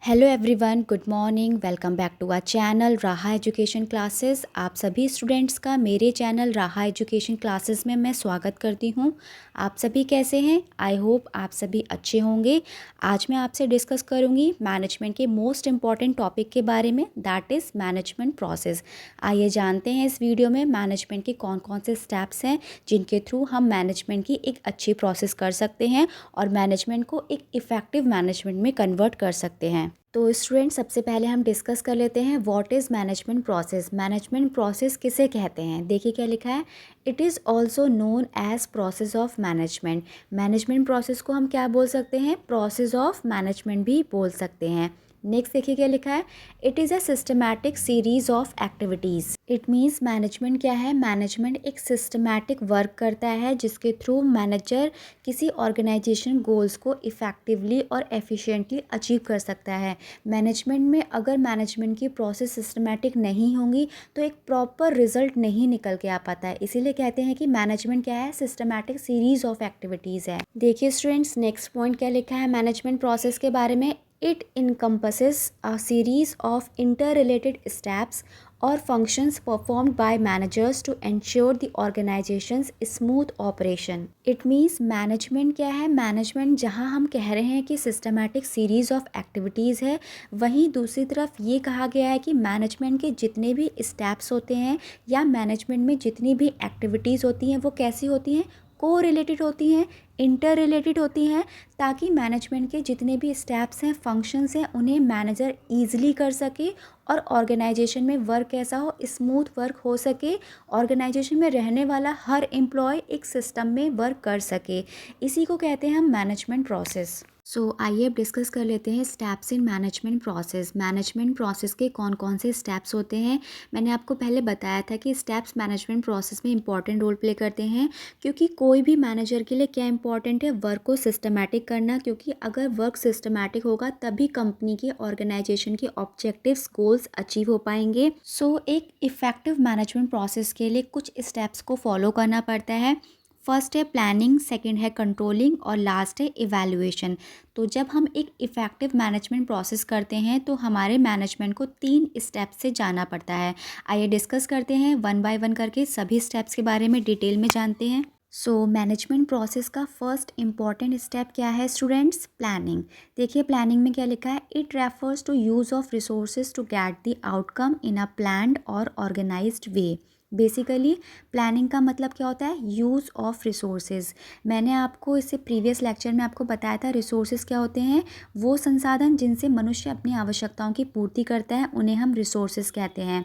Hello everyone, good morning. Welcome back to our channel Raha education classes. आप सभी students का मेरे चैनल राहा एजुकेशन क्लासेस में मैं स्वागत करती हूं। आप सभी कैसे हैं? आई होप आप सभी अच्छे होंगे। आज मैं आपसे डिस्कस करूंगी मैनेजमेंट के मोस्ट इम्पॉर्टेंट टॉपिक के बारे में, दैट इज़ मैनेजमेंट प्रोसेस। आइए जानते हैं इस वीडियो में मैनेजमेंट के कौन कौन से स्टेप्स हैं जिनके थ्रू हम मैनेजमेंट की एक अच्छी प्रोसेस कर सकते हैं और मैनेजमेंट को एक इफ़ेक्टिव मैनेजमेंट में कन्वर्ट कर सकते हैं। तो स्टूडेंट, सबसे पहले हम डिस्कस कर लेते हैं what is management process. Management process किसे कहते हैं? देखिए क्या लिखा है, it is also known as process of management. Management process को हम क्या बोल सकते हैं? प्रोसेस ऑफ मैनेजमेंट भी बोल सकते हैं। नेक्स्ट देखिए क्या लिखा है, it is a systematic series of activities. It means management क्या है? मैनेजमेंट एक सिस्टमैटिक वर्क करता है जिसके थ्रू मैनेजर किसी ऑर्गेनाइजेशन गोल्स को इफ़ेक्टिवली और एफिशिएंटली अचीव कर सकता है। मैनेजमेंट में अगर मैनेजमेंट की प्रोसेस सिस्टमैटिक नहीं होंगी तो एक प्रॉपर रिजल्ट नहीं निकल के आ पाता है। इसीलिए कहते हैं कि मैनेजमेंट क्या है? सिस्टमैटिक सीरीज ऑफ एक्टिविटीज़ है। देखिए स्टूडेंट्स, नेक्स्ट पॉइंट क्या लिखा है मैनेजमेंट प्रोसेस के बारे में, it encompasses a series of interrelated steps or functions performed by managers to ensure the organization's smooth operation. It means management क्या है? management जहाँ हम कह रहे हैं कि systematic series of activities है, वहीं दूसरी तरफ ये कहा गया है कि management के जितने भी steps होते हैं या management में जितनी भी activities होती हैं वो कैसी होती हैं? को रिलेटेड होती हैं, इंटर रिलेटेड होती हैं, ताकि मैनेजमेंट के जितने भी स्टेप्स हैं, फंक्शंस हैं, उन्हें मैनेजर ईजिली कर सके और ऑर्गेनाइजेशन में वर्क कैसा हो? स्मूथ वर्क हो सके। ऑर्गेनाइजेशन में रहने वाला हर एम्प्लॉय एक सिस्टम में वर्क कर सके। इसी को कहते हैं हम मैनेजमेंट प्रोसेस। सो आइए अब डिस्कस कर लेते हैं steps in management process. Management process के कौन कौन से स्टेप्स होते हैं? मैंने आपको पहले बताया था कि स्टेप्स मैनेजमेंट प्रोसेस में इंपॉर्टेंट रोल प्ले करते हैं, क्योंकि कोई भी मैनेजर के लिए क्या इंपॉर्टेंट है? वर्क को सिस्टमैटिक करना, क्योंकि अगर वर्क सिस्टमैटिक होगा तभी कंपनी के ऑर्गेनाइजेशन के ऑब्जेक्टिव्स गोल्स अचीव हो पाएंगे। सो एक इफ़ेक्टिव मैनेजमेंट प्रोसेस के लिए कुछ स्टेप्स को फॉलो करना पड़ता है। फर्स्ट है प्लानिंग, सेकंड है कंट्रोलिंग और लास्ट है इवैल्यूएशन। तो जब हम एक इफ़ेक्टिव मैनेजमेंट प्रोसेस करते हैं तो हमारे मैनेजमेंट को 3 स्टेप से जाना पड़ता है। आइए डिस्कस करते हैं वन बाय वन करके, सभी स्टेप्स के बारे में डिटेल में जानते हैं। सो मैनेजमेंट प्रोसेस का फर्स्ट इम्पॉर्टेंट स्टेप क्या है स्टूडेंट्स? प्लानिंग। देखिए प्लानिंग में क्या लिखा है, it refers to use of resources to get the outcome in a planned और ऑर्गेनाइज्ड वे। बेसिकली प्लानिंग का मतलब क्या होता है? Use of resources. मैंने आपको इससे प्रीवियस लेक्चर में आपको बताया था रिसोर्सेज क्या होते हैं। वो संसाधन जिनसे मनुष्य अपनी आवश्यकताओं की पूर्ति करता है उन्हें हम रिसोर्सेज कहते हैं।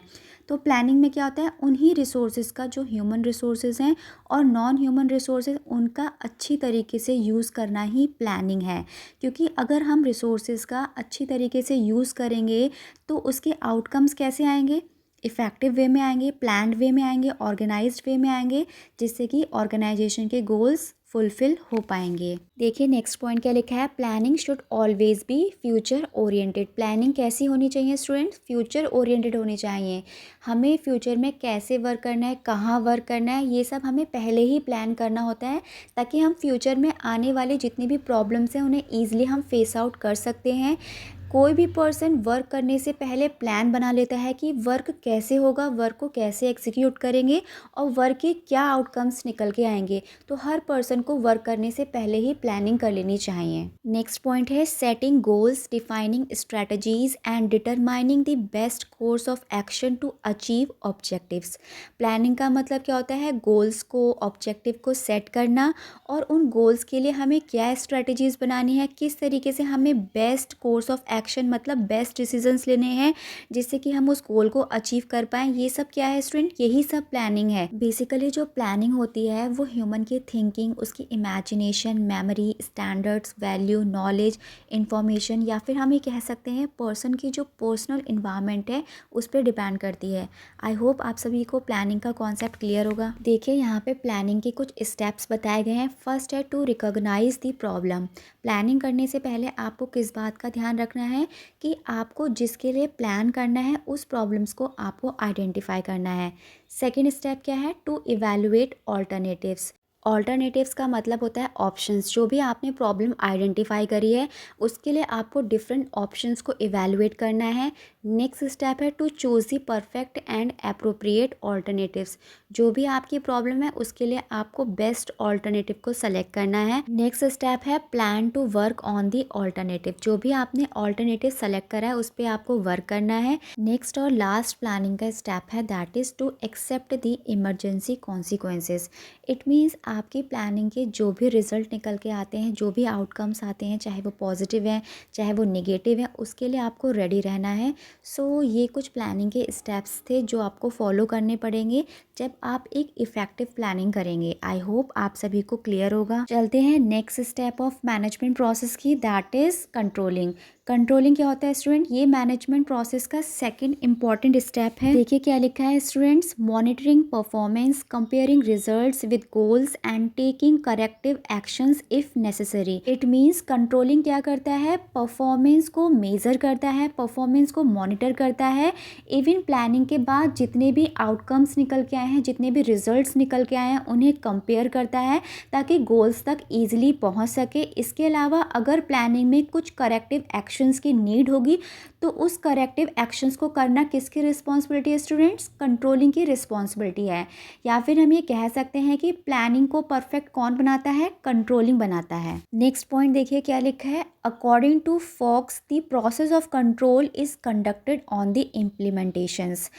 तो प्लानिंग में क्या होता है? उन्हीं रिसोर्सेज का, जो ह्यूमन रिसोर्सेज हैं और नॉन ह्यूमन रिसोर्सेज, उनका अच्छी तरीके से यूज़ करना ही प्लानिंग है। क्योंकि अगर हम रिसोर्सेज का अच्छी तरीके से यूज़ करेंगे तो उसके आउटकम्स कैसे आएंगे? इफ़ेक्टिव वे में आएंगे, प्लान्ड वे में आएंगे, ऑर्गेनाइज्ड वे में आएंगे, जिससे कि ऑर्गेनाइजेशन के गोल्स फुलफिल हो पाएंगे। देखिए नेक्स्ट पॉइंट क्या लिखा है, planning should always be future oriented. Planning कैसी होनी चाहिए स्टूडेंट्स? फ्यूचर ओरिएंटेड होनी चाहिए। हमें फ्यूचर में कैसे वर्क करना है, कहाँ वर्क करना है, ये सब हमें पहले ही प्लान करना होता है, ताकि हम फ्यूचर में आने वाले जितनी भी प्रॉब्लम्स हैं उन्हें ईजिली हम फेस आउट कर सकते हैं। कोई भी पर्सन वर्क करने से पहले प्लान बना लेता है कि वर्क कैसे होगा, वर्क को कैसे एग्जीक्यूट करेंगे और वर्क के क्या आउटकम्स निकल के आएंगे। तो हर पर्सन को वर्क करने से पहले ही प्लानिंग कर लेनी चाहिए। नेक्स्ट पॉइंट है setting goals, defining strategies and determining the best course of action to achieve objectives. Planning का मतलब क्या होता है? गोल्स को, ऑब्जेक्टिव को सेट करना और उन गोल्स के लिए हमें क्या स्ट्रेटजीज बनानी है, किस तरीके से हमें बेस्ट कोर्स ऑफ एक्शन मतलब बेस्ट डिसीजंस लेने हैं जिससे कि हम उस गोल को अचीव कर पाएँ। ये सब क्या है स्टूडेंट? यही सब प्लानिंग है। बेसिकली जो प्लानिंग होती है वो ह्यूमन की थिंकिंग, उसकी imagination, memory, standards, value, knowledge, information, या फिर हम ये कह सकते हैं पर्सन की जो पर्सनल इन्वायरमेंट है उस पर डिपेंड करती है। आई होप आप सभी को प्लानिंग का कॉन्सेप्ट क्लियर होगा। देखिए यहाँ पे प्लानिंग के कुछ स्टेप्स बताए गए हैं। फर्स्ट है to recognise the problem. Planning करने से पहले आपको किस बात का ध्यान रखना है कि आपको जिसके लिए प्लान करना है उस प्रॉब्लम्स को आपको आइडेंटिफाई करना है। सेकेंड स्टेप क्या है? To evaluate alternatives. ऑल्टरनेटिव्स का मतलब होता है ऑप्शंस। जो भी आपने प्रॉब्लम आइडेंटिफाई करी है उसके लिए आपको डिफरेंट ऑप्शंस को इवैल्यूएट करना है। नेक्स्ट स्टेप है to choose the perfect and appropriate alternatives. जो भी आपकी प्रॉब्लम है उसके लिए आपको बेस्ट ऑल्टरनेटिव को सेलेक्ट करना है। नेक्स्ट स्टेप है plan to work on the alternative. जो भी आपने ऑल्टरनेटिव सेलेक्ट करा है उस पर आपको वर्क करना है। नेक्स्ट और लास्ट प्लानिंग का स्टेप है that is to accept the emergency consequences. It means आपकी प्लानिंग के जो भी रिजल्ट निकल के आते हैं, जो भी आउटकम्स आते हैं, चाहे वो पॉजिटिव हैं चाहे वो नेगेटिव हैं, उसके लिए आपको रेडी रहना है। सो ये कुछ प्लानिंग के स्टेप्स थे जो आपको फॉलो करने पड़ेंगे जब आप एक इफ़ेक्टिव प्लानिंग करेंगे। आई होप आप सभी को क्लियर होगा। चलते हैं next step of management process की, दैट इज़ कंट्रोलिंग। कंट्रोलिंग क्या होता है स्टूडेंट? ये मैनेजमेंट प्रोसेस का सेकंड इंपॉर्टेंट स्टेप है। देखिए क्या लिखा है students, monitoring performance, comparing results with goals and taking corrective actions if necessary. It means controlling क्या करता है? परफॉर्मेंस को मेजर करता है, परफॉर्मेंस को मॉनिटर करता है। इवन प्लानिंग के बाद जितने भी आउटकम्स निकल के आए हैं, जितने भी रिजल्ट्स निकल के आए हैं, उन्हें कंपेयर करता है ताकि गोल्स तक ईजिली पहुंच सके। इसके अलावा अगर प्लानिंग में कुछ करेक्टिव एक्शंस की नीड होगी तो उस करेक्टिव एक्शंस को करना किसकी रिस्पॉन्सिबिलिटी है स्टूडेंट्स? कंट्रोलिंग की रिस्पॉन्सिबिलिटी है। या फिर हम ये कह सकते हैं कि प्लानिंग को परफेक्ट कौन बनाता है? कंट्रोलिंग बनाता है। नेक्स्ट पॉइंट देखिए क्या लिखा है, according to Fox the process of control is conducted on the implementations.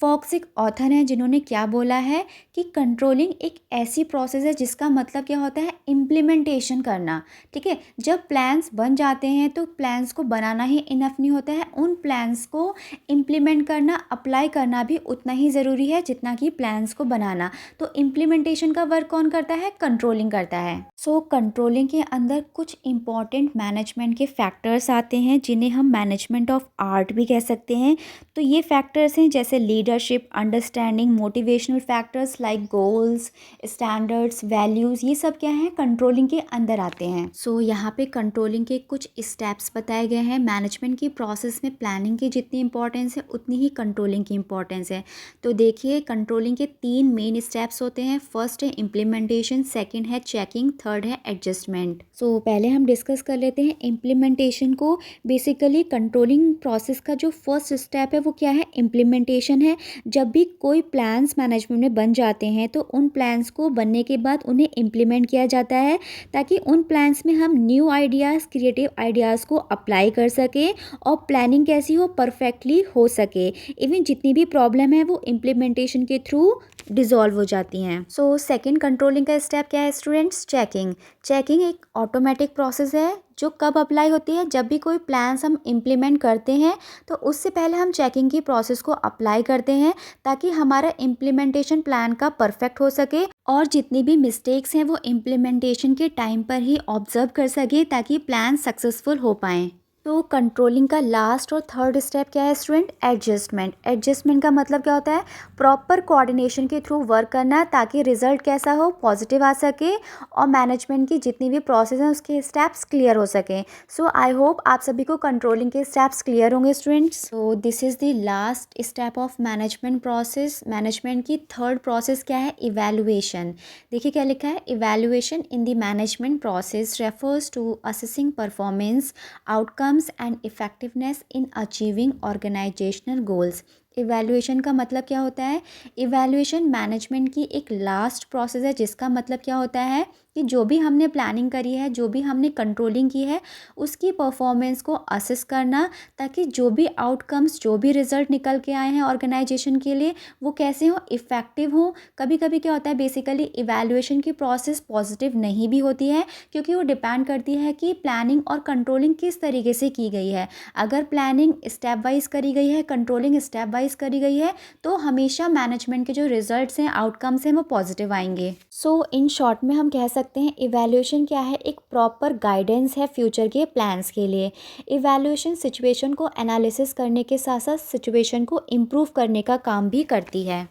Fox एक ऑथर हैं जिन्होंने क्या बोला है कि कंट्रोलिंग एक ऐसी प्रोसेस है जिसका मतलब क्या होता है? इम्प्लीमेंटेशन करना। ठीक है, जब प्लान्स बन जाते हैं तो प्लान्स को बनाना ही इनफ नहीं होता है, उन प्लान्स को इम्प्लीमेंट करना, अप्लाई करना भी उतना ही ज़रूरी है जितना कि प्लान्स को बनाना। तो इम्प्लीमेंटेशन का वर्क कौन करता है? कंट्रोलिंग करता है। सो कंट्रोलिंग के अंदर कुछ इंपॉर्टेंट मैनेजमेंट के फैक्टर्स आते हैं जिन्हें हम मैनेजमेंट ऑफ आर्ट भी कह सकते हैं। तो ये फैक्टर्स हैं जैसे leadership, understanding, motivational factors like goals, standards, values, ये सब क्या है? कंट्रोलिंग के अंदर आते हैं। सो यहाँ पे कंट्रोलिंग के कुछ स्टेप्स बताए गए हैं। मैनेजमेंट की प्रोसेस में प्लानिंग की जितनी इंपॉर्टेंस है उतनी ही कंट्रोलिंग की इंपॉर्टेंस है। तो देखिए कंट्रोलिंग के 3 मेन स्टेप्स होते हैं। फर्स्ट है इम्प्लीमेंटेशन, सेकेंड है चेकिंग, थर्ड है एडजस्टमेंट। सो पहले हम डिस्कस कर लेते हैं इम्प्लीमेंटेशन को। बेसिकली कंट्रोलिंग प्रोसेस का जो फर्स्ट स्टेप है वो क्या है? इम्प्लीमेंटेशन है। जब भी कोई प्लान्स मैनेजमेंट में बन जाते हैं तो उन प्लान्स को बनने के बाद उन्हें इम्प्लीमेंट किया जाता है ताकि उन प्लान्स में हम न्यू आइडियाज़, क्रिएटिव आइडियाज़ को अप्लाई कर सकें और प्लानिंग कैसी हो? परफेक्टली हो सके। इवन जितनी भी प्रॉब्लम है वो इम्प्लीमेंटेशन के थ्रू डिज़ोल्व हो जाती हैं। सो सेकेंड कंट्रोलिंग का स्टेप क्या है स्टूडेंट्स? चेकिंग। चेकिंग एक ऑटोमेटिक प्रोसेस है जो कब अप्लाई होती है? जब भी कोई प्लान्स हम इम्प्लीमेंट करते हैं तो उससे पहले हम चेकिंग की प्रोसेस को अप्लाई करते हैं ताकि हमारा इम्प्लीमेंटेशन प्लान का परफेक्ट हो सके और जितनी भी मिस्टेक्स हैं वो इम्प्लीमेंटेशन के टाइम पर ही ऑब्जर्व कर सके ताकि प्लान सक्सेसफुल हो पाएँ। तो कंट्रोलिंग का लास्ट और थर्ड स्टेप क्या है स्टूडेंट? एडजस्टमेंट। एडजस्टमेंट का मतलब क्या होता है? प्रॉपर कोऑर्डिनेशन के थ्रू वर्क करना ताकि रिजल्ट कैसा हो? पॉजिटिव आ सके और मैनेजमेंट की जितनी भी प्रोसेस हैं उसके स्टेप्स क्लियर हो सकें। सो आई होप आप सभी को कंट्रोलिंग के स्टेप्स क्लियर होंगे students. So this is the last step of management process. Management की थर्ड प्रोसेस क्या है? इवैल्यूएशन। देखिए क्या लिखा है, evaluation in the management process refers to assessing performance, outcomes and effectiveness in achieving organizational goals। Evaluation का मतलब क्या होता है? इवैल्यूएशन मैनेजमेंट की एक लास्ट प्रोसेस है जिसका मतलब क्या होता है कि जो भी हमने प्लानिंग करी है, जो भी हमने कंट्रोलिंग की है, उसकी परफॉर्मेंस को असेस करना ताकि जो भी आउटकम्स, जो भी रिजल्ट निकल के आए हैं ऑर्गेनाइजेशन के लिए वो कैसे हो? इफ़ेक्टिव हो। कभी कभी क्या होता है बेसिकली इवैल्यूएशन की प्रोसेस पॉजिटिव नहीं भी होती है क्योंकि वो डिपेंड करती है कि प्लानिंग और कंट्रोलिंग किस तरीके से की गई है। अगर प्लानिंग स्टेप वाइज करी गई है, कंट्रोलिंग स्टेप वाइज करी गई है तो हमेशा मैनेजमेंट के जो रिजल्ट्स हैं, आउटकम्स हैं वो पॉजिटिव आएंगे। सो इन शॉर्ट में हम कह सकते हैं इवैल्यूएशन क्या है? एक प्रॉपर गाइडेंस है फ्यूचर के प्लान्स के लिए। इवैल्यूएशन सिचुएशन को एनालिसिस करने के साथ साथ सिचुएशन को इम्प्रूव करने का काम भी करती है।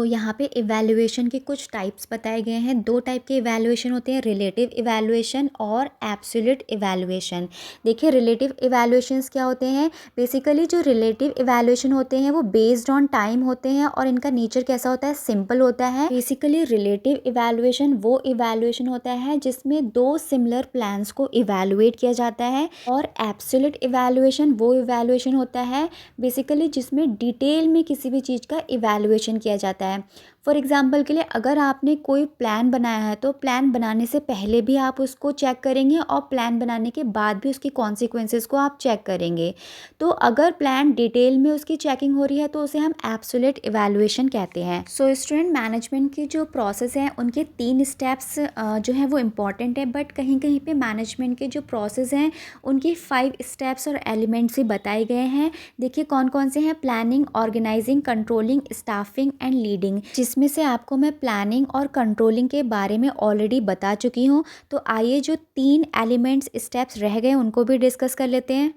यहाँ पे इवैल्यूएशन के कुछ टाइप्स बताए गए हैं। 2 टाइप के इवैल्यूएशन होते हैं, रिलेटिव इवैल्यूएशन और एब्सोल्यूट इवैल्यूएशन। देखिए रिलेटिव इवैल्यूएशंस क्या होते हैं, बेसिकली जो रिलेटिव इवैल्यूएशन होते हैं वो बेस्ड ऑन टाइम होते हैं और इनका नेचर कैसा होता है, सिंपल होता है। बेसिकली रिलेटिव इवैल्यूएशन वो इवैल्यूएशन होता है जिसमें 2 सिमिलर प्लान्स को इवैल्यूएट किया जाता है, और एब्सोल्यूट इवैल्यूएशन वो इवैल्यूएशन होता है बेसिकली जिसमें डिटेल में किसी भी चीज़ का इवैल्यूएशन किया जाता है। फॉर एग्ज़ाम्पल के लिए अगर आपने कोई प्लान बनाया है तो प्लान बनाने से पहले भी आप उसको चेक करेंगे और प्लान बनाने के बाद भी उसकी कॉन्सिक्वेंसेस को आप चेक करेंगे। तो अगर प्लान डिटेल में उसकी चेकिंग हो रही है तो उसे हम एब्सोल्यूट इवैल्यूएशन कहते हैं। सो स्टूडेंट, मैनेजमेंट की जो प्रोसेस है उनके 3 स्टेप्स जो है वो इम्पॉर्टेंट है, बट कहीं कहीं पे मैनेजमेंट के जो प्रोसेस हैं उनकी 5 स्टेप्स और एलिमेंट्स भी बताए गए हैं। देखिए कौन कौन से हैं, planning, organising, controlling, staffing and leading, जिसमें से आपको मैं प्लानिंग और कंट्रोलिंग के बारे में ऑलरेडी बता चुकी हूँ। तो आइए जो 3 एलिमेंट्स स्टेप्स रह गए उनको भी डिस्कस कर लेते हैं।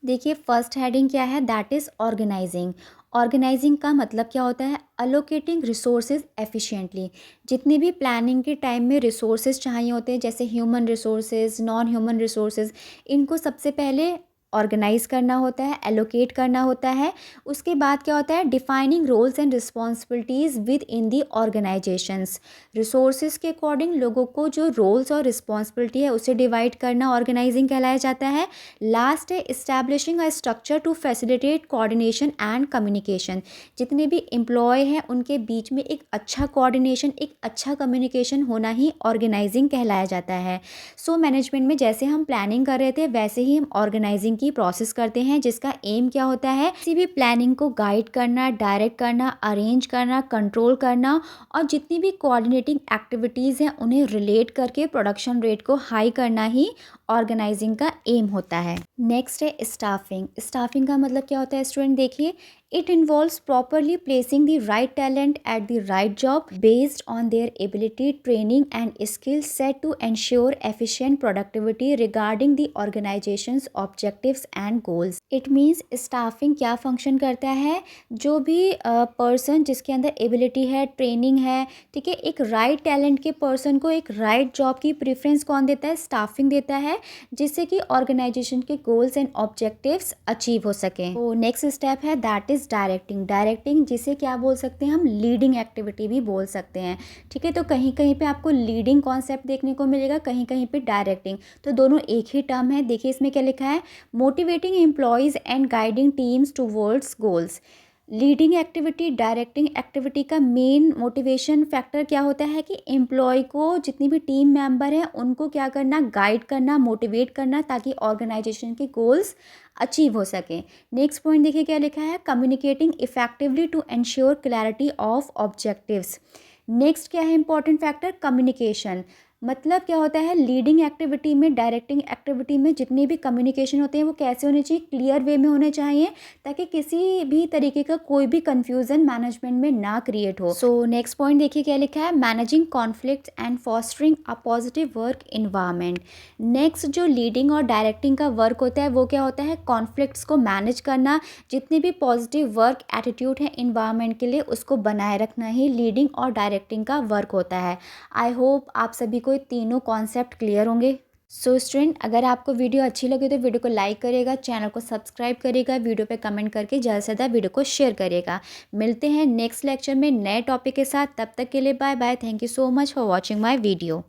देखिए फर्स्ट हेडिंग क्या है, दैट इज़ ऑर्गेनाइजिंग। ऑर्गेनाइजिंग का मतलब क्या होता है, अलोकेटिंग रिसोर्सेज एफिशिएंटली। जितने भी प्लानिंग के टाइम में रिसोर्सेज चाहिए होते हैं जैसे human resources, non human resources, इनको सबसे पहले ऑर्गेनाइज करना होता है, एलोकेट करना होता है। उसके बाद क्या होता है, defining roles and responsibilities within the organisations. Resources के अकॉर्डिंग लोगों को जो रोल्स और रिस्पॉन्सिबिलिटी है उसे डिवाइड करना ऑर्गेनाइजिंग कहलाया जाता है। लास्ट है establishing a structure to facilitate coordination and communication. जितने भी एम्प्लॉय हैं उनके बीच में एक अच्छा कोऑर्डिनेशन, एक अच्छा कम्युनिकेशन होना ही ऑर्गेनाइजिंग कहलाया जाता है। सो मैनेजमेंट में जैसे हम प्लानिंग कर रहे थे वैसे ही हम ऑर्गेनाइजिंग की प्रोसेस करते हैं, जिसका एम क्या होता है, किसी भी प्लानिंग को गाइड करना, डायरेक्ट करना, अरेंज करना, कंट्रोल करना, और जितनी भी कोऑर्डिनेटिंग एक्टिविटीज़ हैं उन्हें रिलेट करके प्रोडक्शन रेट को हाई करना ही ऑर्गेनाइजिंग का एम होता है। नेक्स्ट है स्टाफिंग। स्टाफिंग का मतलब क्या होता है स्टूडेंट, देखिए it involves properly placing the right talent at the right job based on their ability, training and skills set to ensure efficient productivity regarding the organisations objectives and goals. It means staffing क्या function करता है, जो भी person जिसके अंदर ability है, training है, ठीक है, एक राइट टैलेंट के पर्सन को एक राइट जॉब की प्रेफरेंस कौन देता है, स्टाफिंग देता है, जिससे कि ऑर्गेनाइजेशन के गोल्स एंड ऑब्जेक्टिव्स अचीव हो सकें। तो नेक्स्ट स्टेप है दैट इज डायरेक्टिंग। डायरेक्टिंग जिसे क्या बोल सकते हैं हम, लीडिंग एक्टिविटी भी बोल सकते हैं, ठीक है। तो कहीं कहीं पे आपको लीडिंग कॉन्सेप्ट देखने को मिलेगा, कहीं कहीं पे डायरेक्टिंग, तो दोनों एक ही टर्म है। देखिए इसमें क्या लिखा है, motivating employees and guiding teams towards goals. Leading activity, directing activity का मेन मोटिवेशन फैक्टर क्या होता है कि एम्प्लॉय को, जितनी भी टीम मेंबर हैं उनको क्या करना, गाइड करना, मोटिवेट करना, ताकि ऑर्गेनाइजेशन के गोल्स अचीव हो सकें। नेक्स्ट पॉइंट देखिए क्या लिखा है, communicating effectively to ensure clarity of objectives. Next क्या है इंपॉर्टेंट फैक्टर, कम्युनिकेशन। मतलब क्या होता है, लीडिंग एक्टिविटी में, डायरेक्टिंग एक्टिविटी में जितने भी कम्युनिकेशन होते हैं वो कैसे होने चाहिए, क्लियर वे में होने चाहिए, ताकि किसी भी तरीके का कोई भी कंफ्यूजन मैनेजमेंट में ना क्रिएट हो। सो नेक्स्ट पॉइंट देखिए क्या लिखा है, managing conflicts and fostering a positive work environment. Next जो लीडिंग और डायरेक्टिंग का वर्क होता है वो क्या होता है, कॉन्फ्लिक्ट्स को मैनेज करना, जितने भी पॉजिटिव वर्क एटीट्यूड है इन्वायरमेंट के लिए उसको बनाए रखना ही लीडिंग और डायरेक्टिंग का वर्क होता है। आई होप आप सभी को तीनों कॉन्सेप्ट क्लियर होंगे। सो स्टूडेंट, अगर आपको वीडियो अच्छी लगे तो वीडियो को लाइक करिएगा, चैनल को सब्सक्राइब करिएगा, वीडियो पे कमेंट करके ज़्यादा से ज़्यादा वीडियो को शेयर करिएगा। मिलते हैं नेक्स्ट लेक्चर में नए टॉपिक के साथ, तब तक के लिए bye bye. Thank you so much for watching my video.